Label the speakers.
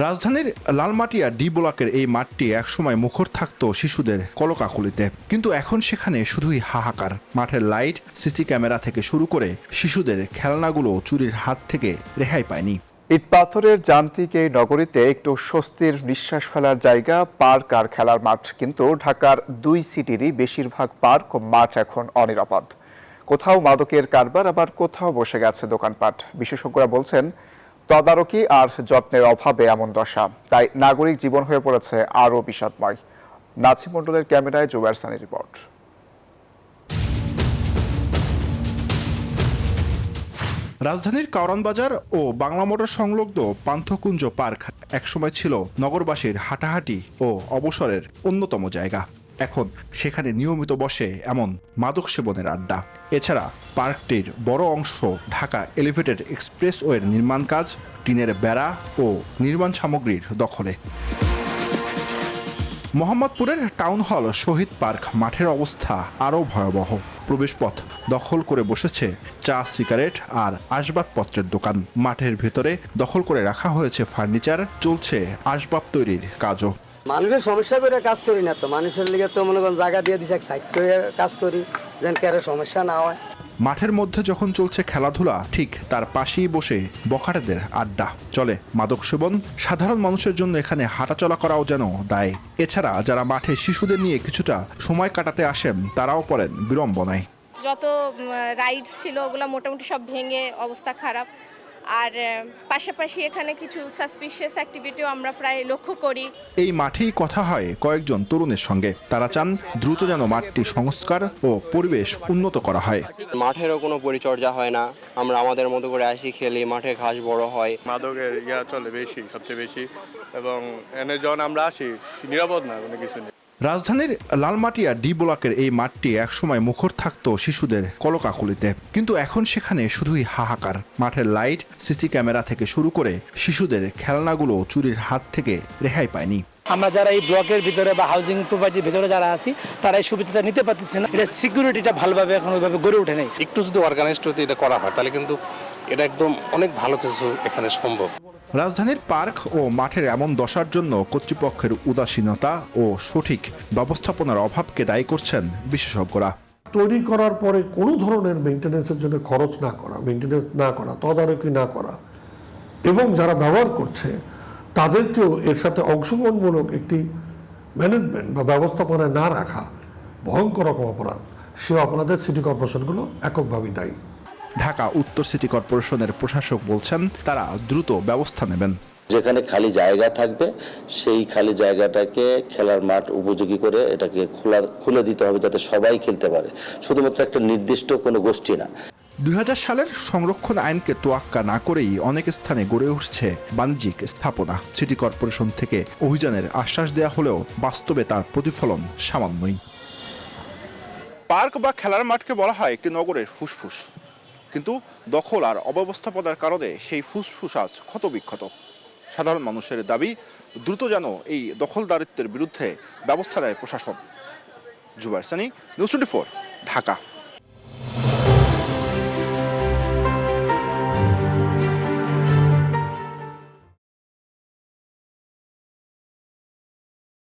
Speaker 1: রাজধানীর লালমাটিয়া ডি ব্লকের এই মাঠটি একসময় মুখর থাকত শিশুদের কলকাকলিতে, কিন্তু এখন সেখানে শুধুই হাহাকার। মাঠের লাইট, সিসি ক্যামেরা থেকে শুরু করে শিশুদের খেলনাগুলো চুরির হাত থেকে রেহাই পায়নি।
Speaker 2: ইট পাথরের যান্ত্রিক এই নগরীতে একটু স্বস্তির নিঃশ্বাস ফেলার জায়গা পার্ক আর খেলার মাঠ, কিন্তু ঢাকার দুই সিটিরই বেশিরভাগ পার্ক ও মাঠ এখন অনিরাপদ। কোথাও মাদকের কারবার, আবার কোথাও বসে গেছে দোকানপাট। বিশেষজ্ঞরা বলছেন তদারকি আর যত্নের অভাবে এমন দশা, তাই নাগরিক জীবন হয়ে পড়েছে আরও বিষাদময়। নাসিম মণ্ডলের ক্যামেরায় জুবায়ের সানির রিপোর্ট।
Speaker 1: রাজধানীর কারওয়ান বাজার ও বাংলা মোটর সংলগ্ন পান্থকুঞ্জ পার্ক একসময় ছিল নগরবাসীর হাঁটাহাঁটি ও অবসরের অন্যতম জায়গা। এখন সেখানে নিয়মিত বসে এমন মাদক সেবনের আড্ডা। এছাড়া পার্কটির বড় অংশ ঢাকা এলিভেটেড এক্সপ্রেসওয়ের নির্মাণ কাজ, টিনের বেড়া ও নির্মাণ সামগ্রীর দখলে। মোহাম্মদপুরের টাউন হল শহীদ পার্ক মাঠের অবস্থা আরও ভয়াবহ। প্রবেশপথ দখল করে বসেছে চা, সিগারেট আর আসবাবপত্রের দোকান। মাঠের ভেতরে দখল করে রাখা হয়েছে ফার্নিচার, চলছে আসবাব তৈরির কাজও।
Speaker 3: মানুষের সমস্যা করে কাজ করি না তো, মানুষের লিগে তো মনে করেন জায়গা দিয়ে দিচ্ছে, এক সাইড করে কাজ করি যেন কারো সমস্যা না হয়।
Speaker 1: মাঠের মধ্যে যখন চলছে খেলাধুলা, ঠিক তার পাশেই বসে বখাটেদের আড্ডা। চলে মাদক সেবন। সাধারণ মানুষের জন্য এখানে হাঁটাচলা করাও যেন দায়। এছাড়া যারা মাঠে শিশুদের নিয়ে কিছুটা সময় কাটাতে আসেন, তারাও পড়েন বিড়ম্বনায়।
Speaker 4: যত রাইডস ছিল ওগুলো মোটামুটি সব ভেঙে অবস্থা খারাপ। আর পাশাপাশি এখানে কিছু সাসপিশিয়াস অ্যাক্টিভিটিও আমরা প্রায় লক্ষ্য করি।
Speaker 1: এই মাঠেই কথা হয় কয়েকজন তরুণের সঙ্গে। তারা চান দ্রুত যেন মাঠটি সংস্কার ও পরিবেশ উন্নত করা হয়।
Speaker 5: মাঠেরও কোনো পরিচর্যা হয় না, আমরা আমাদের মতো করে আসি, খেলি, মাঠে ঘাস বড় হয়।
Speaker 6: মাদকের চলে বেশি, সবচেয়ে বেশি, এবং এনে যখন আমরা আসি নিরাপদ না কোনো কিছু নেই।
Speaker 1: রাজধানীর লালমাটিয়া ডি ব্লকের এই মাঠটি একসময় মুখর থাকত শিশুদের কলকাকলিতে, কিন্তু এখন সেখানে শুধুই হাহাকার। মাঠের লাইট, সিসি ক্যামেরা থেকে শুরু করে শিশুদের খেলনাগুলো চুরির হাত থেকে রেহাই পায়নি।
Speaker 7: আমরা যারা এই ব্লকের ভিতরে বা হাউজিং প্রপার্টির ভিতরে যারা আছি, তারা এই সুবিধাটা নিতে পারতেছে না। এটা সিকিউরিটিটা ভালোভাবে এখন ওইভাবে গড়ে ওঠে নাই।
Speaker 8: একটু যদি অর্গানাইজড হতে এটা করা হয়, তাহলে কিন্তু এটা একদম অনেক ভালো কিছু এখানে সম্ভব।
Speaker 1: রাজধানীর পার্ক ও মাঠের এমন দশার জন্য কর্তৃপক্ষের উদাসীনতা ও সঠিক ব্যবস্থাপনার অভাবকে দায়ী করছেন বিশেষজ্ঞরা।
Speaker 9: তৈরি করার পরে কোনো ধরনের মেইনটেনেন্সের জন্য খরচ না করা, মেইনটেনেন্স না করা, তদারকি না করা, এবং যারা ব্যবহার করছে তাদেরকেও এর সাথে অংশগ্রহণমূলক একটি ম্যানেজমেন্ট বা ব্যবস্থাপনায় না রাখা ভয়ঙ্কর রকম অপরাধ। সে অপরাধের সিটি কর্পোরেশনগুলো এককভাবেই দায়ী।
Speaker 1: ঢাকা উত্তর সিটি কর্পোরেশনের প্রশাসক বলছেন তারা দ্রুত ব্যবস্থা নেবেন।
Speaker 10: যেখানে খালি জায়গা থাকবে সেই খালি জায়গাটাকে খেলার মাঠ উপযোগী করে এটাকে খুলে দিতে হবে, যাতে সবাই খেলতে পারে, শুধুমাত্র একটা নির্দিষ্ট কোনো গোষ্ঠী না।
Speaker 1: 2000 সালের সংরক্ষণ আইনকে তোয়াক্কা না করেই অনেক স্থানে গড়ে উঠছে বাণিজ্যিক স্থাপনা। সিটি কর্পোরেশন থেকে অভিযানের আশ্বাস দেয়া হলেও বাস্তবে তার প্রতিফলন সামান্যই। পার্ক বা খেলার মাঠকে বলা হয় একটি নগরের ফুসফুস, কিন্তু দখল আর অব্যবস্থাপনার কারণে সেই ফুসফুস আজ ক্ষতবিক্ষত। সাধারণ মানুষের দাবি, দ্রুত যেন এই দখলদারিত্বের বিরুদ্ধে ব্যবস্থা নেয় প্রশাসন। জুবায়ের সানি, নিউজ 24, ঢাকা।